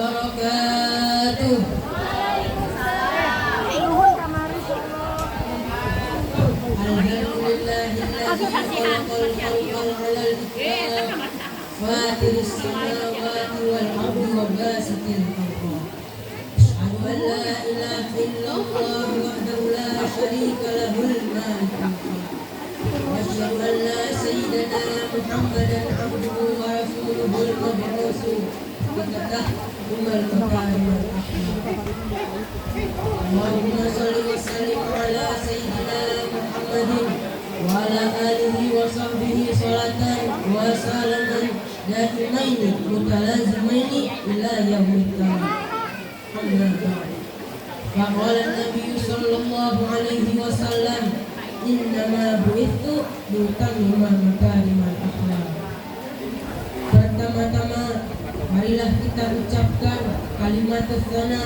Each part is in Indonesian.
wabarakatuh. Alhamdulillahilladzi khalaqal khalqa 'alal kitab fatiris samawati wal ardi wa basitil arham. Asyhadu an la ilaha illallah wahdahu la syarika lahul malikul mulk. Wa asyhadu anna sayyidana Muhammadan 'abduhu wa rasuluhul mab'uutsu bikadah umal makarim wal akhlaq. Allahumma shalli wa sallim ala sayyidina Muhammadin wa ala alihi wa sahbihi salatan wa salaman daimaini mutalazimaini ila yaumil qiyamah. Amma ba'd. Faqala an-nabiy sallallahu alaihi wasallam, innama bu'ithu liutammima makarimal akhlaq. Pertama-tama marilah kita ucapkan kalimat tsana,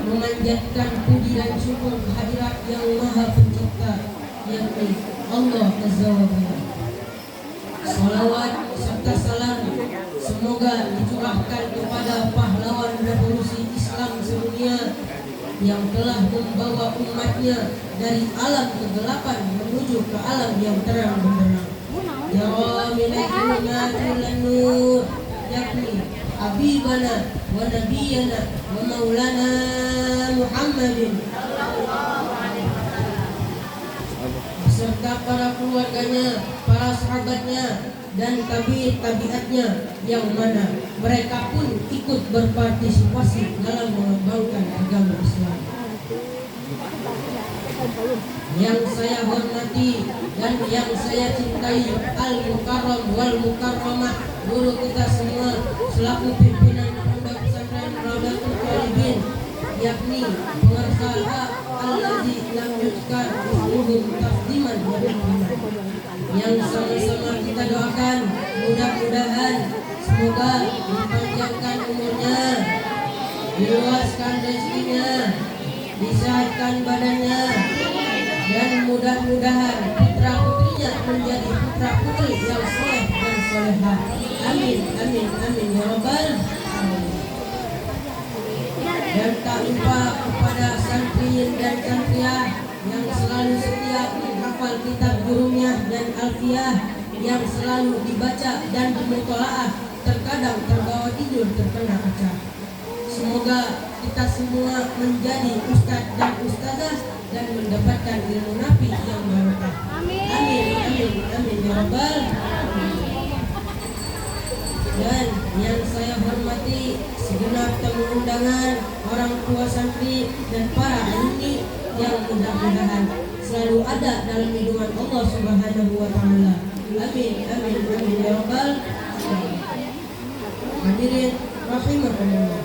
memanjatkan puji dan syukur kehadirat yang Maha Pencipta, yakni Allah Azza wa Jalla. Salawat serta salam semoga dicurahkan kepada pahlawan revolusi Islam sedunia yang telah membawa umatnya dari alam kegelapan menuju ke alam yang terang benderang. Ya Nur, yakni Habibana wa Nabiyana wa Maulana Muhammadin beserta para keluarganya, para sahabatnya, dan tabi'atnya yang mana mereka pun ikut berpartisipasi dalam mengembangkan agama Islam. Yang saya hormati dan yang saya cintai Al-Mukarram wal Mukarramah, guru kita semua selaku pimpinan Pondok Pesantren Rawdatul Talibin, yakni pengusaha allazi lam yuzkar ismuhum taqdiman wa tahdiman, yang sama-sama kita doakan mudah-mudahan semoga dipanjangkan umurnya, diluaskan rezekinya, disehatkan badannya, dan mudah-mudahan putra putrinya menjadi putra putri yang soleh dan solehah. Amin, amin, amin ya rabbal alamin. Dan tak lupa kepada santriin dan santriah yang selalu setia menghafal kitab Jurumiyah dan Alfiyah yang selalu dibaca dan dimutolaah, terkadang terbawa tidur terkena kaca. Semoga kita semua menjadi ustadz dan ustazah dan mendapatkan ilmu nafi yang barokah. Amin, amin, amin ya rabbal alamin. Dan yang saya hormati segenap tamu undangan, orang tua santri dan para alumni yang mudah-mudahan selalu ada dalam lindungan Allah Subhanahu wa taala. Amin, amin, amin ya rabbal alamin. Hadirin rahimakumullah.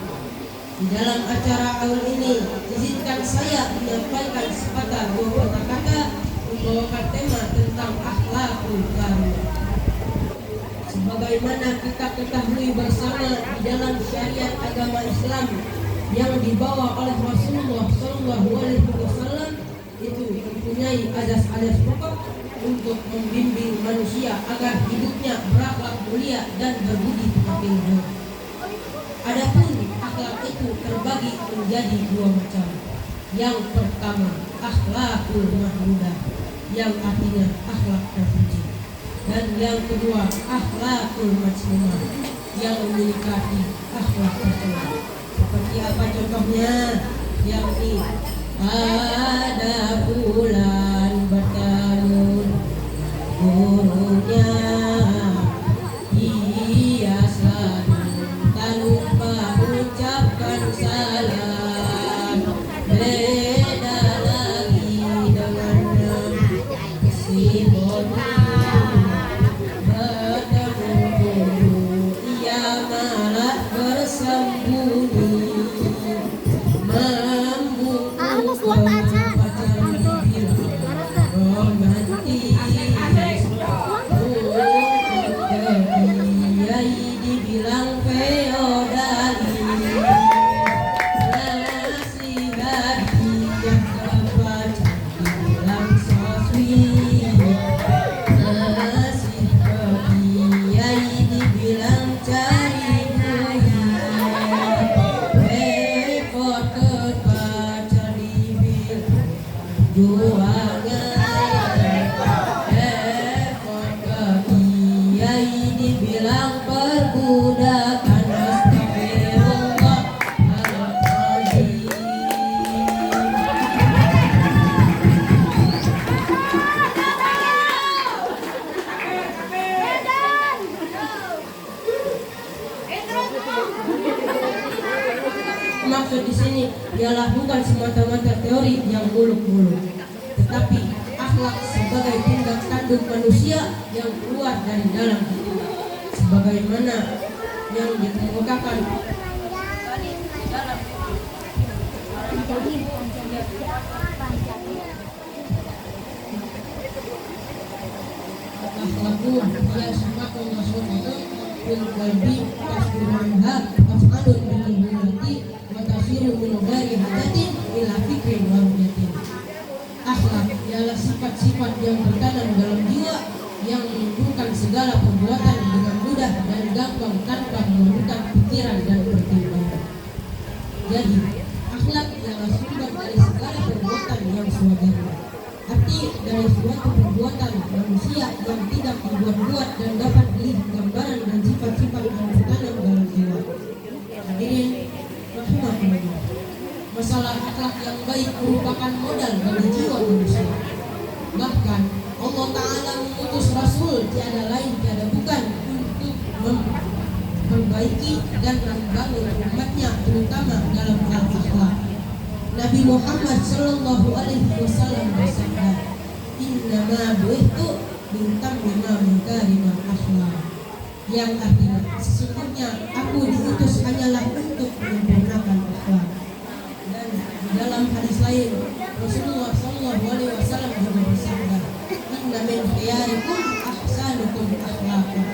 Di dalam acara awal ini izinkan saya menyampaikan sepatah dua kata membawakan tema tentang akhlakul karimah. Sebagaimana kita ketahui bersama di dalam syariat agama Islam yang dibawa oleh Rasulullah SAW itu mempunyai azas-azas pokok untuk membimbing manusia agar hidupnya berakhlak mulia dan berbudi pekerti luhur. Adapun akhlak itu terbagi menjadi dua macam. Yang pertama akhlakul mahmudah, yang artinya akhlak terpuji. Dan yang kedua akhlakul mazmumah, yang memiliki akhlak tercela. Seperti apa contohnya? Yakni ada bulan bertelur, gurunya ia selalu tak lupa ucapkan salam. Beda lagi dengan si bodoh bersembunyi membuka pacar bibir juangan ke kiai dibilang perbudakan. Astagfirullahaladzim. Maksud di sini ialah bukan semata-mata teori yang muluk-muluk, tetapi akhlak sebagai tindak tanduk manusia yang keluar dari dalam hati, sebagaimana yang dikemukakan dalam akhlaku ya samakum rasulullah bil qalbi tasbiruha afalun bil mulati wa tasiru min ghairi hadatin ila fikrin wa rujatin. Akhlak ialah sifat-sifat yang tertanam dalam jiwa yang menimbulkan segala perbuatan dengan mudah dan gampang tanpa memerlukan pikiran dan pertimbangan. Jadi, akhlak ialah sumber dari segala perbuatan yang sewajarnya. Arti dari suatu perbuatan manusia yang tidak dibuat-buat dan dapat dilihat gambaran dan sifat-sifat yang tertanam dalam jiwa. Hadirin rahimakumullah. Masalah akhlak yang baik merupakan modal bagi jiwa manusia. Bahkan Allah Ta'ala mengutus Rasul tiada lain tiada bukan untuk memperbaiki dan membangun umatnya, terutama dalam hal akhlak. Nabi Muhammad Sallallahu Alaihi Wasallam bersabda, "Innama bu'ithtu litammima makarimah akhlak." Yang artinya, sesungguhnya aku diutus hanyalah untuk menyempurnakan akhlak. Dan di dalam hadis lain Rasulullah Sallallahu Alaihi Wasallam juga bersabda, "Inna min khiyarikum ahsanukum akhlaqan."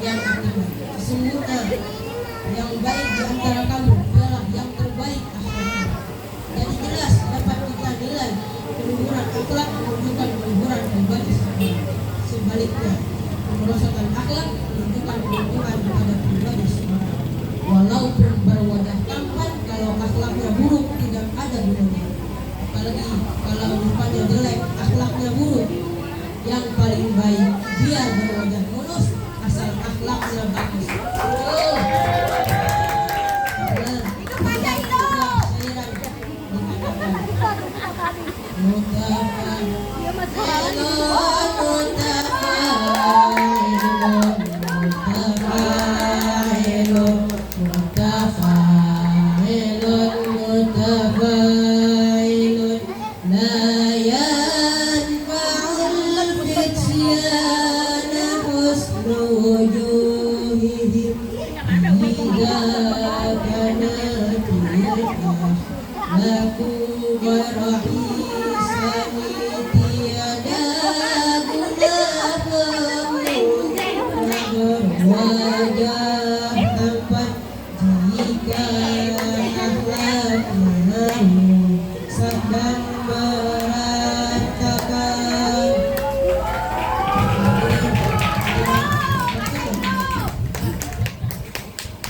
Yang artinya, sesungguhnya yang baik di antara kamu adalah yang terbaik akhlaknya. Jadi jelas dapat kita nilai keluhuran akhlak menunjukkan keluhuran pribadi seseorang. Sebaliknya, kemerosotan akhlak menunjukkan keluhuran pada pribadi seseorang. Walaupun berwajah tampan, kalau akhlaknya buruk tidak ada gunanya. Apalagi kalau rupanya jelek, akhlaknya buruk. Yang paling baik dia berwajah mulus asal akhlaknya bagus.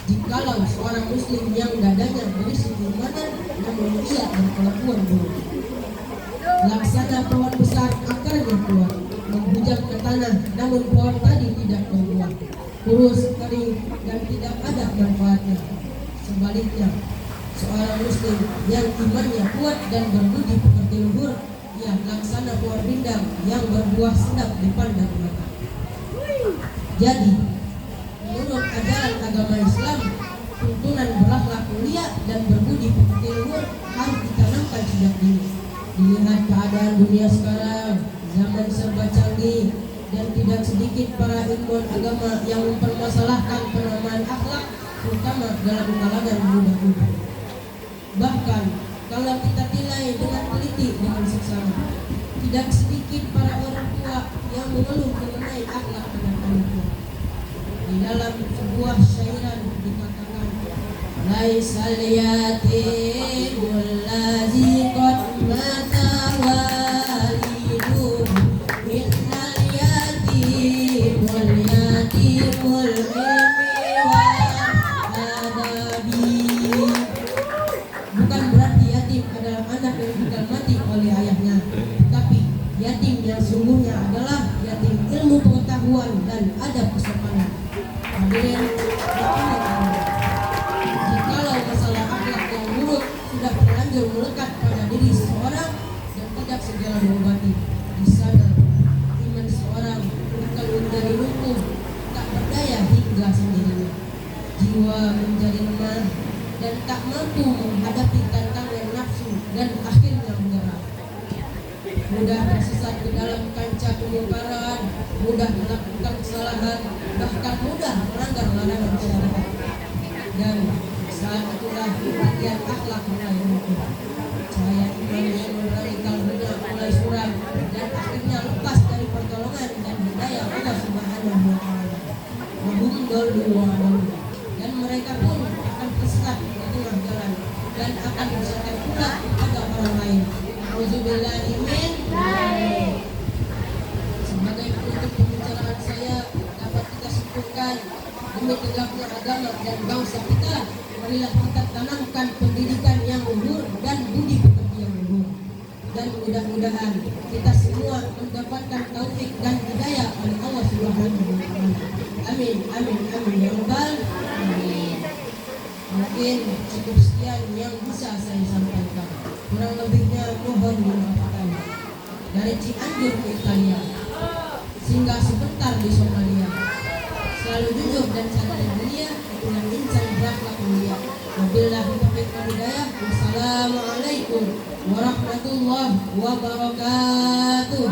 Jikalau seorang muslim yang dadanya berisi keimanan namun ia berkelakuan buruk, laksana pohon besar akarnya kuat, menghujam ke tanah namun pohon tadi tidak berbuah, kurus kering dan tidak ada manfaatnya. Sebaliknya, seorang muslim yang imannya kuat dan berbudi pekerti luhur, ia laksana pohon rindang yang berbuah sedap dipandang mata. Jadi, menurut ajaran agama Islam, tuntunan berakhlak mulia dan berbudi pekerti luhur harus ditanamkan sejak dini. Dilihat keadaan dunia sekarang, zaman serba canggih, dan tidak sedikit para ilmuwan agama yang mempermasalahkan penamaan akhlak, terutama dalam kalangan muda-mudi. Bahkan kalau kita nilai dengan teliti dengan seksama, tidak sedikit para orang tua yang mengeluh mengenai akhlak anak-anaknya. Di dalam sebuah syairan dikatakan, laisal yatimul ladzi qad mata waliduhu innal yatimul ilmi wal adabi. Bukan berarti yatim adalah anak yang sudah mati oleh ayahnya, pengetahuan dan adab kesopanan. Hadirin jikalau masalah akhlak yang buruk sudah terlanjur melekat pada diri seseorang dan tidak segera diobati, di sana iman seorang akan menjadi lumpuh, tak berdaya hingga sendirinya. Jiwa menjadi lemah dan tak mampu menghadapi tantangan nafsu dan akhirnya menyerah. Mudah tersesat ke dalam kancah kemungkaran, mudah melakukan kesalahan, bahkan mudah melanggar larangan syariat. Dan saat itulah bagian akhlak mulai runtuh. Cahaya iman yang menerangi kalbunya mulai suram dan akhirnya lepas dari pertolongan dan hidayah Allah Subhanahu wa Ta'ala. Wahum dollu wa dollu, dan mereka pun akan tersesat di tengah jalan dan akan bersandar pula kepada orang lain. Auzubillahi min dzalik. Sebagai penutup pembicaraan saya, dapat kita simpulkan, demi tegaknya agama dan bangsa kita, marilah kita tanamkan pendidikan yang luhur dan budi pekerti yang luhur. Dan mudah-mudahan kita semua mendapatkan taufik dan hidayah oleh Allah Subhanahu wa Ta'ala. Amin, amin, amin ya rabbal alamin. Mungkin cukup sekian yang bisa saya sampaikan. Kurang lebihnya mohon dimaafkan. Dari Cianjur ke Italia, singgah sebentar di Somalia, selalu jujur dan sadar mulia dengan insan berakhlak mulia. Wabillahi taufiq wal hidayah. Wassalamualaikum warahmatullahi wabarakatuh.